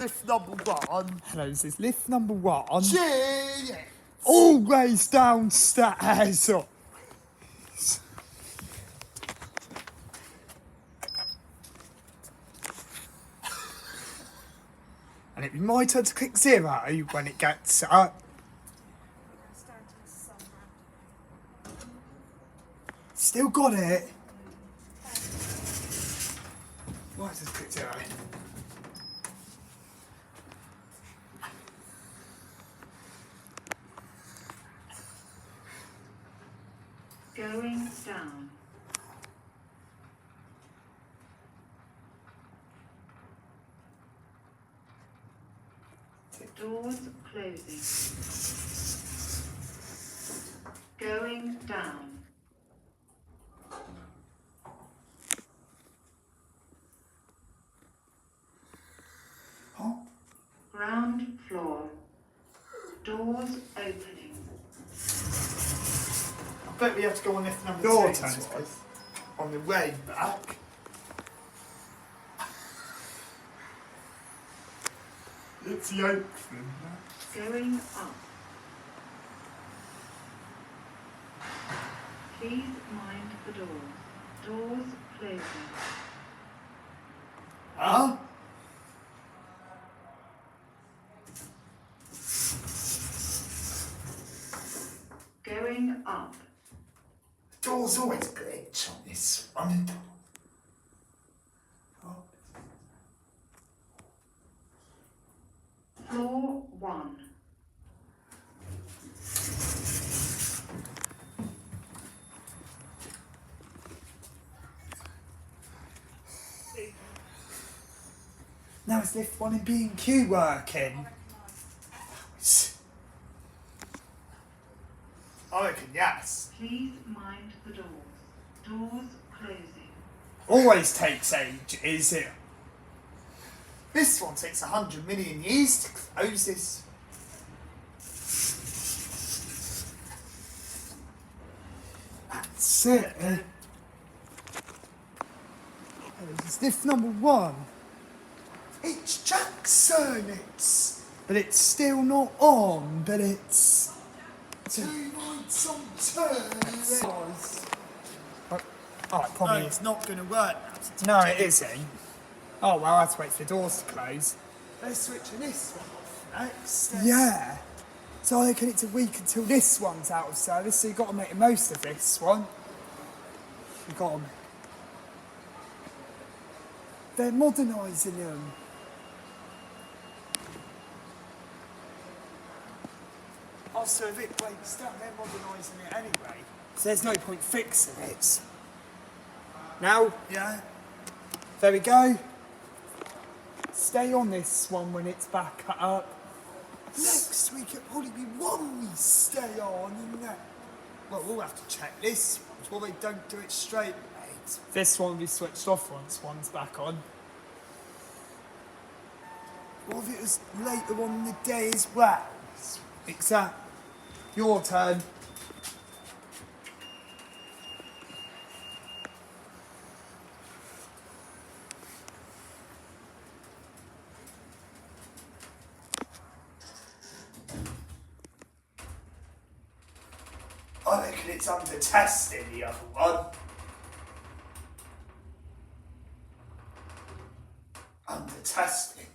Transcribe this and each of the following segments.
Lift number one. Hello, this is lift number one. Cheers. Always downstairs. And it'd be my turn to click 0 when it gets up. Still got it. Right, just click 0. Going down. Doors closing. Going down. Oh. Ground floor. Doors opening. I bet we have to go on lift number Your 2 turn. twice. On the way back. It's the opening. Going up. Please mind the doors. Doors closing. Huh? Going up. The door's always glitch on this one. Oh. Floor 1. Now is lift 1 in B&Q working? I reckon yes. Please mind the doors. Doors closing. Always takes ages. This one takes 100 million years to close this. That's it. It's lift number 1. It's Jackson, But it's still not on, but it's... 2 nights on 2. Oh, it No, probably is. it's not going to work now. No, it isn't. Oh, well, I have to wait for the doors to close. They're switching this one off next. Yeah. So I reckon it's a week until this one's out of service, so you've got to make the most of this one. You've got to... They're modernising them. Oh, so if it breaks down, they're modernising it anyway. So there's no point fixing it. Now, Yeah. there we go. Stay on this one when it's back up. Next week it'll probably be one we stay on, and that. Well, we'll have to check this one. Well, they don't do it straight, mate. This one will be switched off once one's back on. What if it was later on in the day as well? Exact. Your turn. I reckon it's under testing, the other one. Under testing.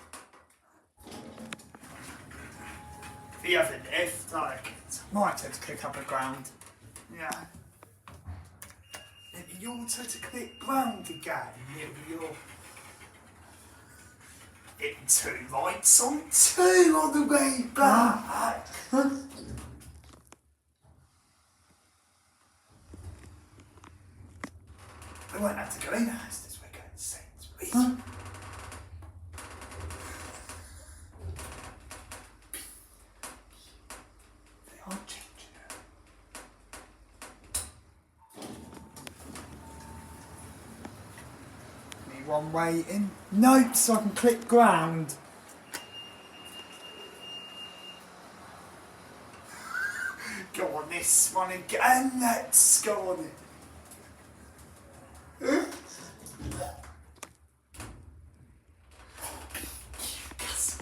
The other lift, I reckon it's... Might have to click up a ground. Yeah. It'd be your turn to click ground again. It'd be your... It'd be 2 rights on 2 on the way back. We won't have to go in as this we're going to Sainsbury's. They are changing it. Need one waiting. Nope, so I can click ground. Go on this one again, let's go on it. Yes.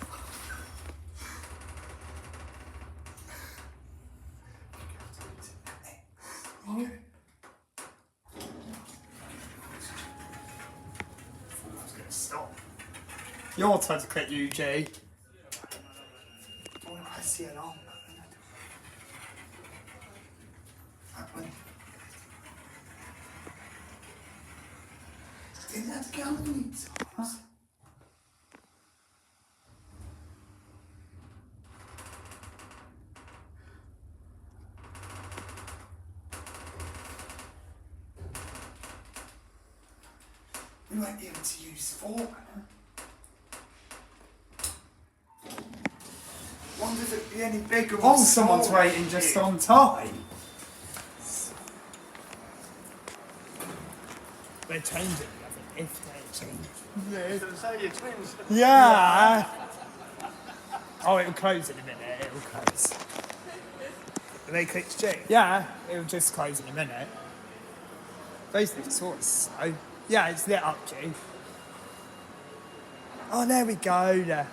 stop. Your turn to click UG. Oh, I see an arm. That one. Didn't have to go how many times? We won't be able to use 4. Wonder if it'd be any bigger or Oh, someone's smaller. waiting just on time. They change it, I think, if they change. Yeah. Oh, it'll close in a minute. It'll close. They clicked G. Yeah, it'll just close in a minute. Basically, it's sort of slow. Yeah, it's lit up, G. Oh, there we go. There.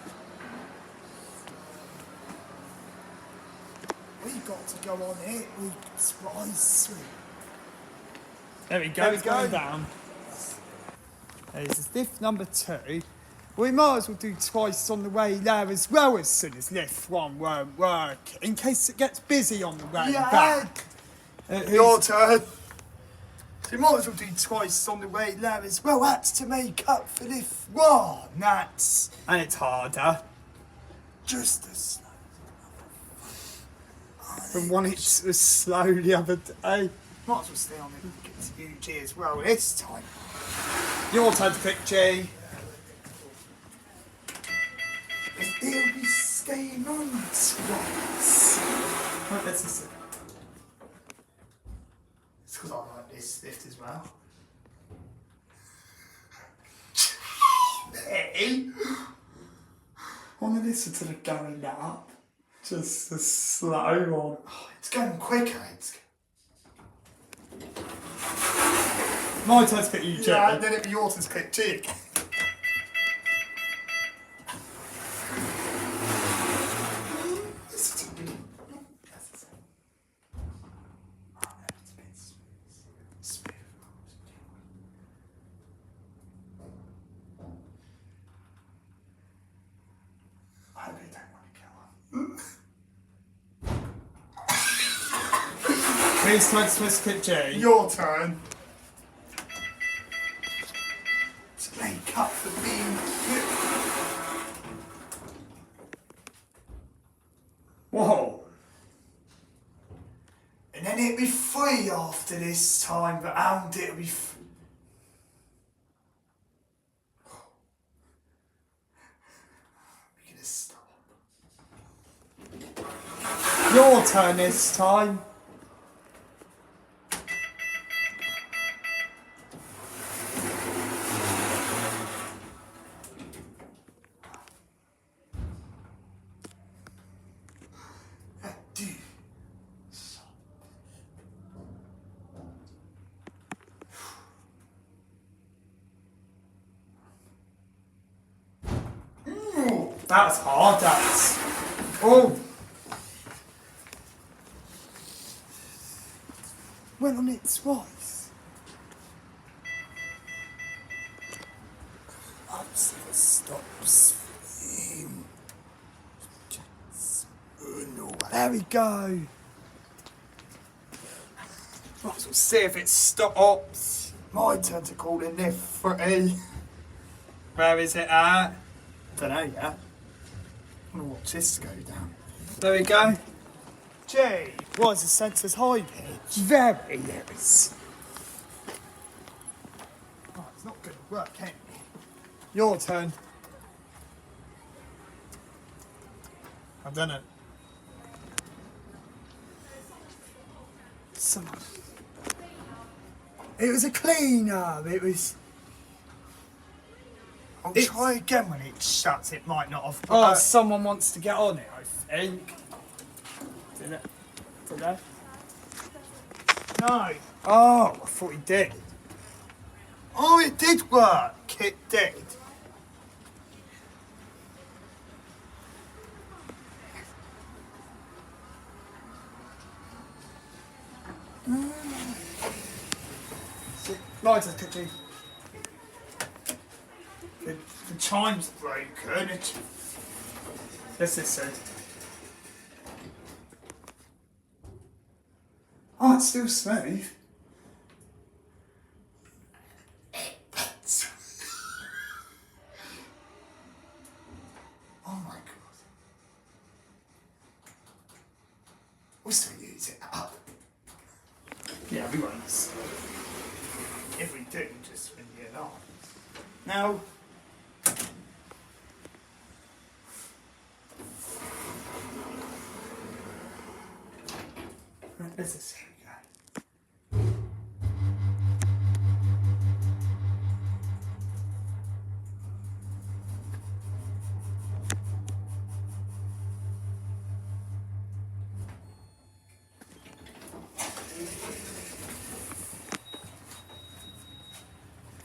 We got to go on it. We twice. There we go. There we It's going go. down. There's lift number 2. We might as well do twice on the way there as well as soon as lift 1 won't work, in case it gets busy on the way back. Your turn. So you might as well do twice on the way there as well. That's to make up for lift 1. That's And it's harder. just as slow. From one it was slow the other day. Might as well stay on it and get to UG as well this time. Your turn to click G. It'll be staying on twice. Right, let's just It's because I like this lift as well. Hey. I want to listen to the going up. Just a slow one. Oh, it's going quicker. It's... My turn to click UG. Yeah, and then it'd be yours to click G again. I hope they don't want to kill her. Please turn to click G. Your turn. To make up for being Whoa. and then it'll be 3 after this time, but and it'll be. We're gonna stop. Your turn this time. Do. That's hard, that's. Oh. Went on it twice. Stops. There we go. Might as well see if it stops. My turn to call in lift 3. Where is it at? Don't know yet. I'm gonna watch this go down. There we go. Jay, why is the sensor's high pitch? Very yes. Oh, it's not gonna work, can it? Your turn. I've done it. Someone. It was a clean-up. It was. I'll It's- try again when it shuts. It might not have. Oh, someone wants to get on it, I think. Did it? Did they? No. Oh, I thought he did. Oh, it did work. It did. Lights, Kitty. Good. chime's broken. Let's listen. Oh, it's still smooth. Oh my god. We'll still use it up. Yeah, we won't. If we do, just ring the alarm. Now, Let's listen.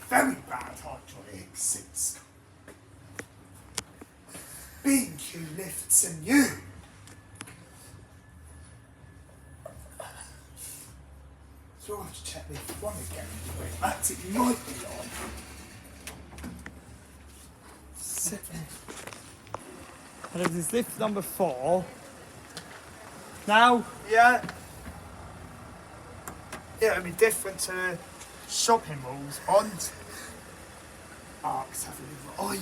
very bad hydraulics since B&Q lifts and you. So I'll have to check this one again. That's it might be on. And this is lift number 4. Now, Yeah. Yeah, it'll be different to shopping malls on Arcs have a ride.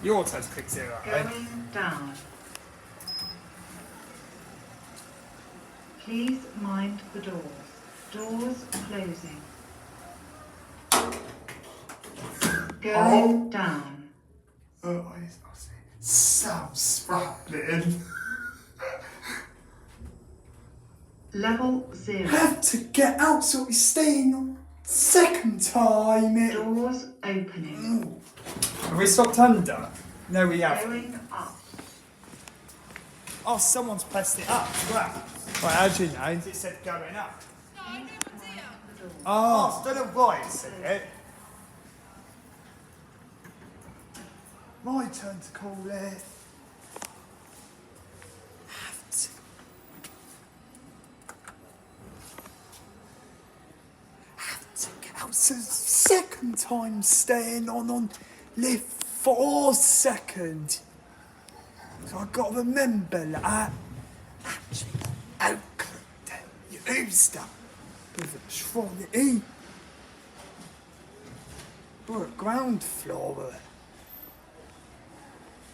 your auto's click 0, right? Going down. Please mind the doors. Doors closing. Going down. Oh, I see. Sam Spratlin. Level 0. Have to get out so we're staying on second time. Doors opening. Have we stopped under? No, we haven't. Going up. Oh, someone's pressed it up as well. Right, how do you know? It said going up. Oh, Oh, I don't know why it said it. My turn to call it. Have to get out. So second time staying on lift 4 second. So I've got to remember that. Actually, Oakland, you used up with a trolley. We're at ground floor.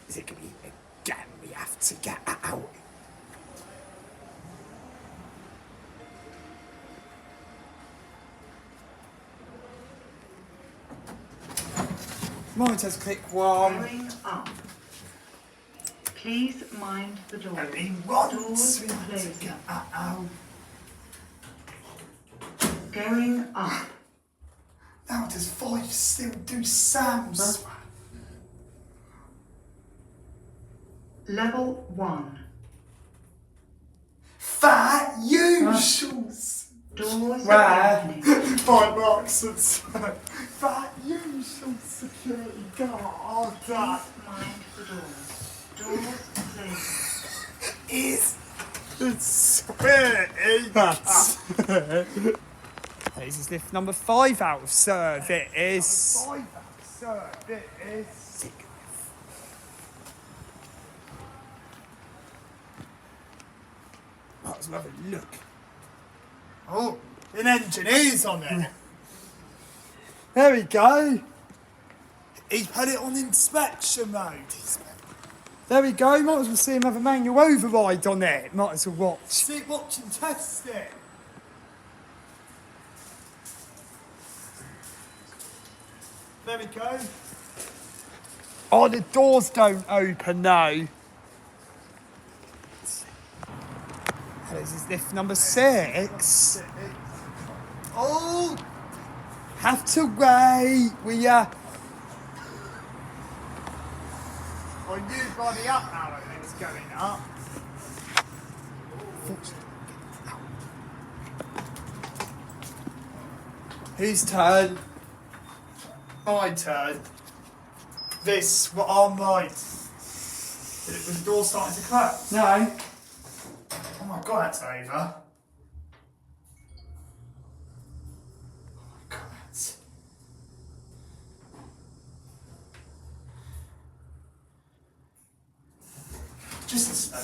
Is it going to be again? We have to get out. monitors click 1. Going up. Please mind the doors. Only once Doors we have to closing. get out. Going up. Now does 5 still do Sam's? Level 1. Fat usuals. Doors Where? opening. By Marks and Spencer. Fat usual security guard. That Mind the doors. Doors closing. is the security That's This is lift number 5 out of service. 5 sir, it is. Let's have a look. Oh, an engineer's on it. There we go. He's put it on inspection mode. There we go. Might as well see him have a manual override on it. Might as well watch. Sit, watch and test it. There we go. Oh, the doors don't open now. This is lift number 6. Oh, Have to wait. We well, you body up now and it's going up. Whose turn? My turn. This, what on mine. Was the door starting to close? No. that's over. God. Just a slow.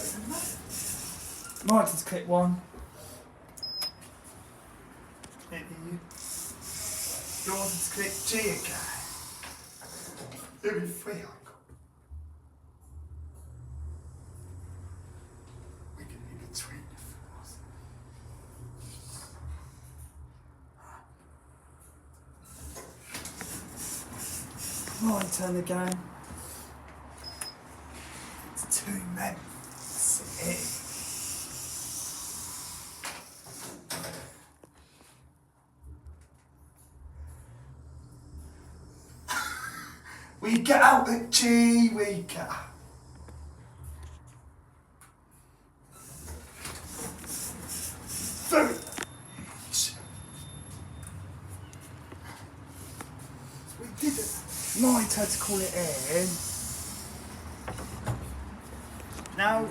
Might just click one. Maybe you. Yours is click G again. Maybe 3 I got. We can be between the fours. My turn again. It's 2 men. That's it. We get out at G, we get out. Very easy. We did it. Might have to call it in. Now,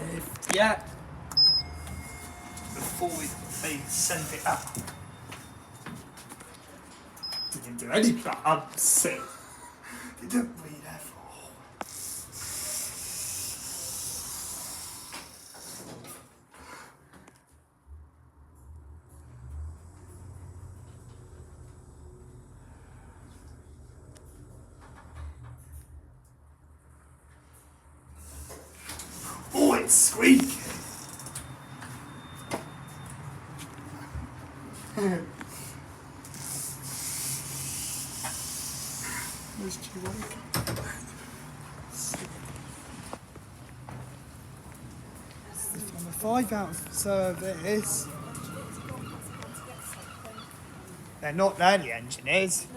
yeah. Before they send it up. Didn't do any upset. They don't read that for. Oh, it's squeaking. Where's G-Wake? Number 5 out of service. They're not there, the engineers.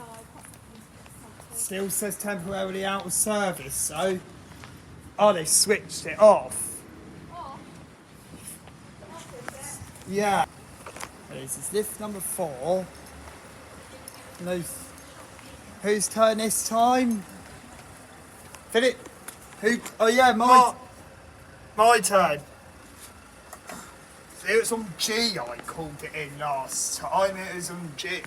Still says temporarily out of service, so. Oh, they switched it off. Yeah. This is lift number 4. No. Whose turn this time? Philip? Who? Oh yeah, My turn. See, it was on G I called it in last time. It was on G.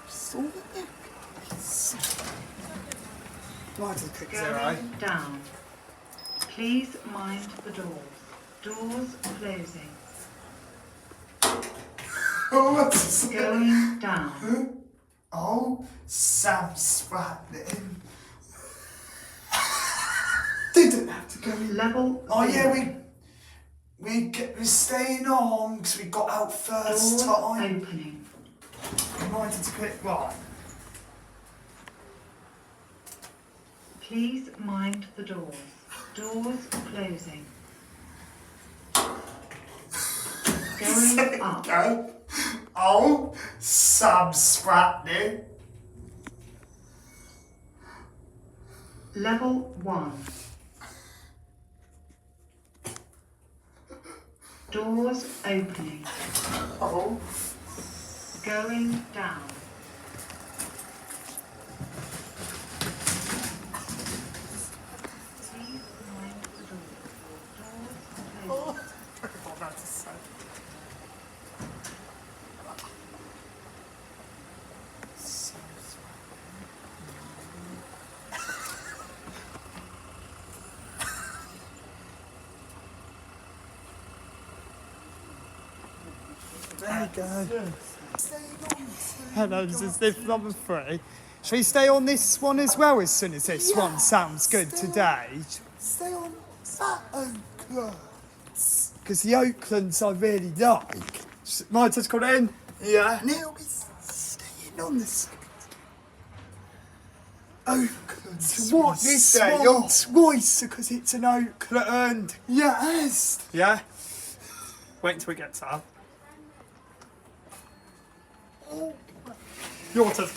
Saw it there, guys. Right, to click 0. Going down. Please mind the doors. Doors closing. Oh, what's this? Going down. Oh, Sam Spratling. Didn't have to go in. Level. Oh 0. yeah, we're staying on because we got out first Doors time. opening. Reminded to click 1. Please mind the doors. Doors closing. Going up. Okay. Oh, Sam Spratling. Level 1. Doors opening. Oh. Going down. Please mind the doors. Doors closing. What about to say? There you go. Hello, this is lift number 3. Shall we stay on this one as well as soon as this one sounds good today? Stay on that Oakland. Because the Oaklands I really like. Might just call it in. Yeah. Now we're staying on the second. Oakland. So what this Stay one? on twice because it's an Oakland. Yes. Yeah? Wait until we get to that. Your turn.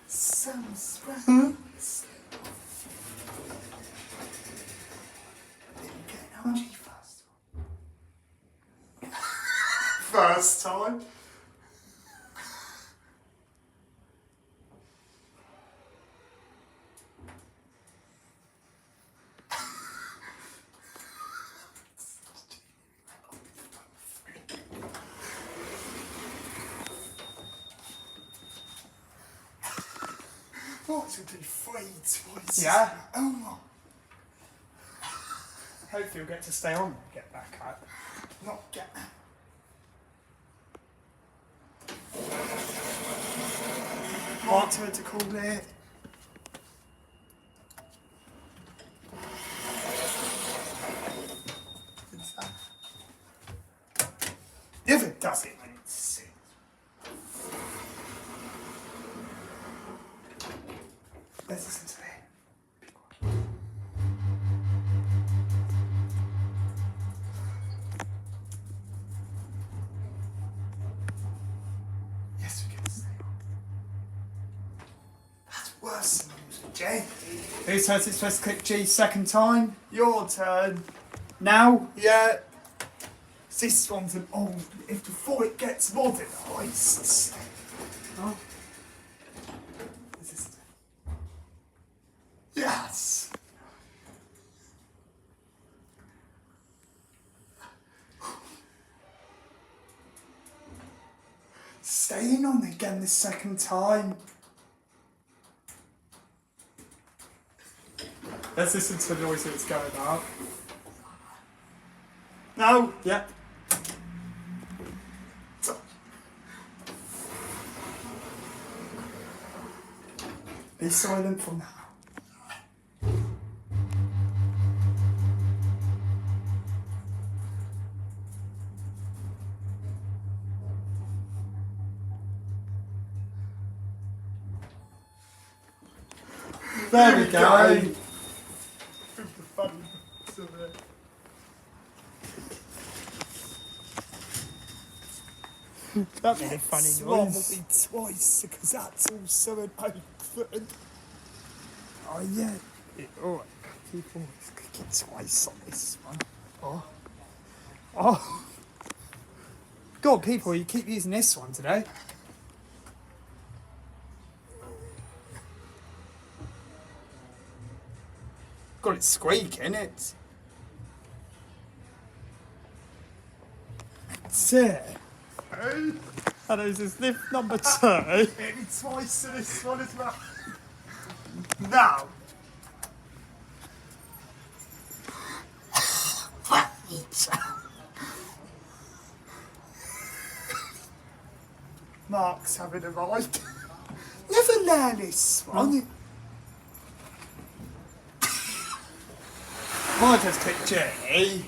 Sam's friend. Didn't get first time. What to do 3 twice? Yeah. Oh my. Hopefully you'll get to stay on and get back up. Not get. What to call it? Never does it when it's sick. Let's listen to it. Yes, we can stay on. That's worse than music, Jay. Who says it's supposed to click G second time? Your turn. Now? Yeah. This one's an old. If before it gets modernised. Oh. Is this? Yes. Staying on again the second time. Let's listen to the noise that's going up. No. Yep. Be silent for now. There we go. That made a funny This one will noise. be twice because that's also an open. Oh yeah. Alright, people, let's click it twice on this one. Oh. Oh. God, people, you keep using this one today. God, it's squeaking, it. That's it. And this is lift number 2. Maybe twice to this one as well. Now. Mark's having a ride. Never learn this one. Might just click J.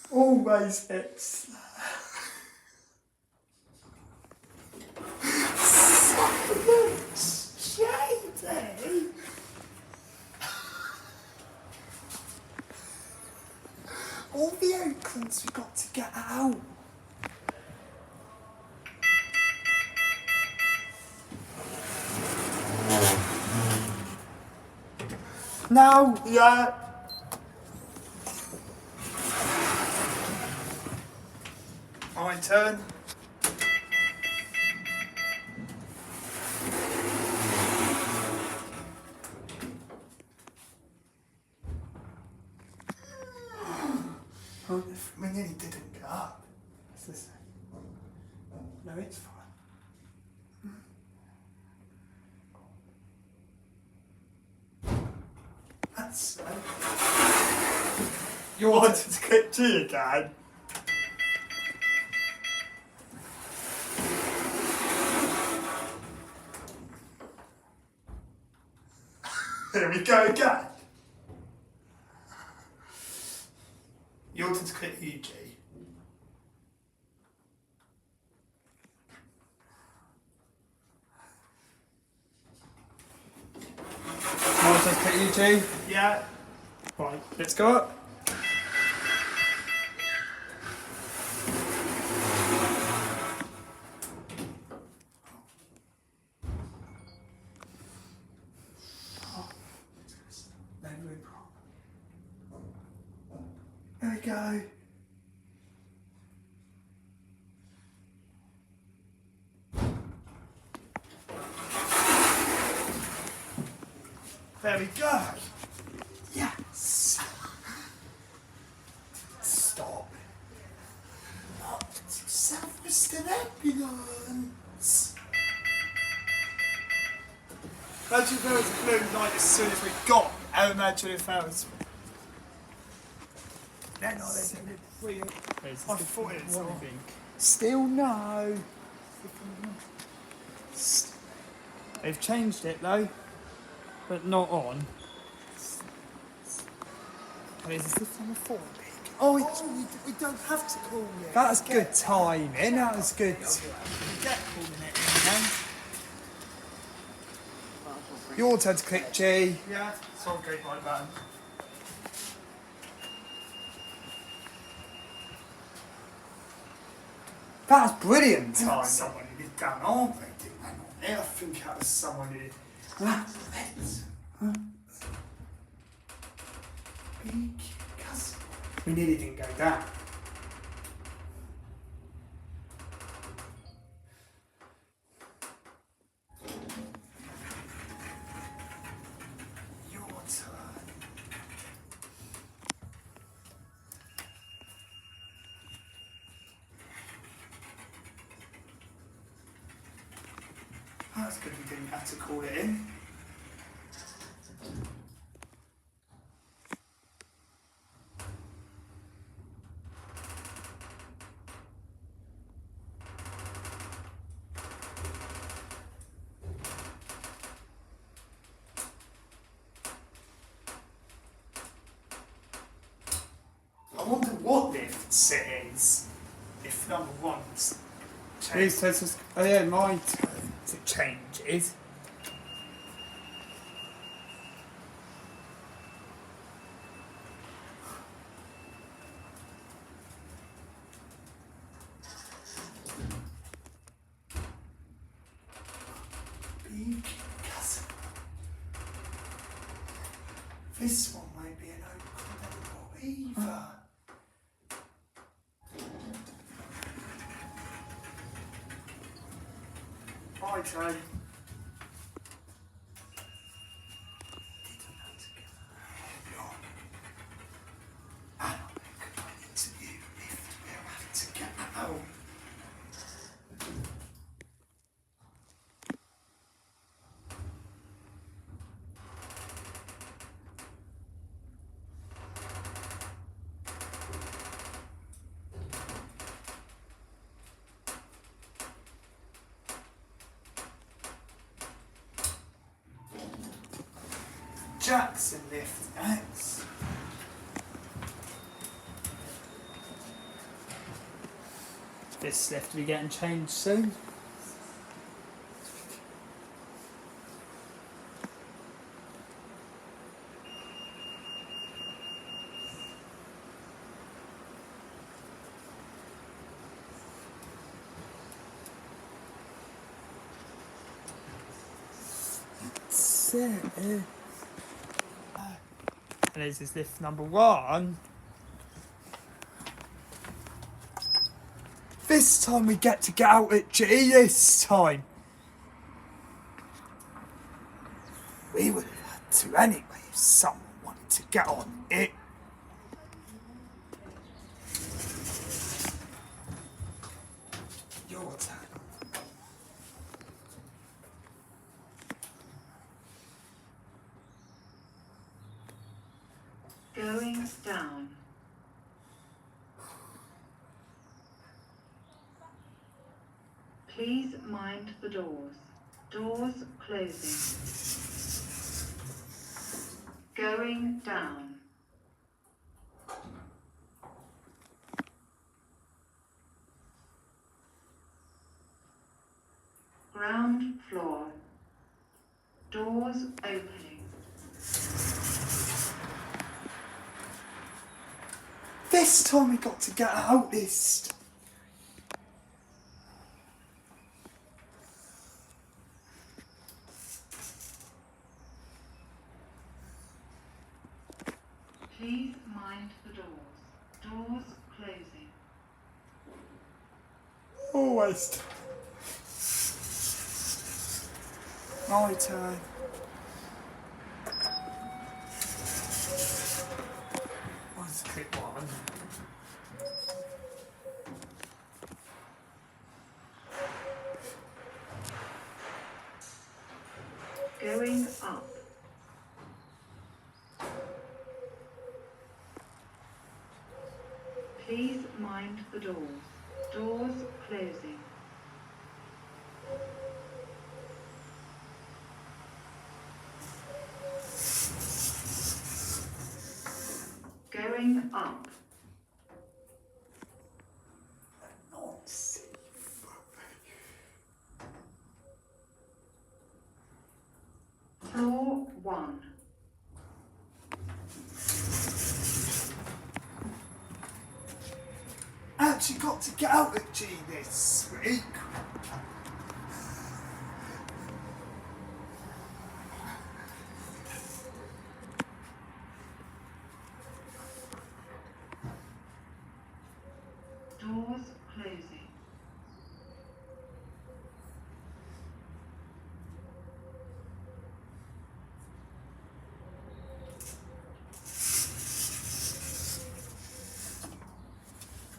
Always hits. Shady. All the Oaklands we got to get out. Now. Yeah. My turn. We nearly didn't get up. What's this? No, it's fine. That's You wanted wanted to click G again. Here we go again. You wanted to click UG. Might just click UG. Yeah. Right, let's go up. There we go. Very good. Yes. Stop. Not South Western Ambulance. Imagine if there was a blue light as soon as we got. I imagine if there was. No, they didn't. I thought it was on. Still no. They've changed it though, but not on. Oh, is this on the phone? Oh, we don't have to call it. That was good timing. That was good. We get calling it in then. Your turn to click G. Yeah, it's all good, my button. That was brilliant time. Someone who did done, aren't they? Didn't they? I think that was someone who did. Big cousin. We nearly didn't go down. Your turn. That's good we didn't have to call it in. I wonder what lifts it is. If number one's Please test us. Oh yeah, my turn. it changes. Big cousin. This one might be an open either. My turn. Jackson lift next. This lift will be getting changed soon. And this is lift number 1. This time we get to get out at G this time. We would have had to anyway if someone wanted to get on it. Your turn. Going down. Please mind the doors. Doors closing. Going down. Ground floor. Doors opening. This time we got to get out this. Please mind the doors. Doors closing. Always. My turn. quick one. Going up. Please mind the doors. Doors closing. Going up. Not safe. Floor 1. Actually got to get out at G this week. Doors closing.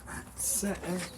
That's it.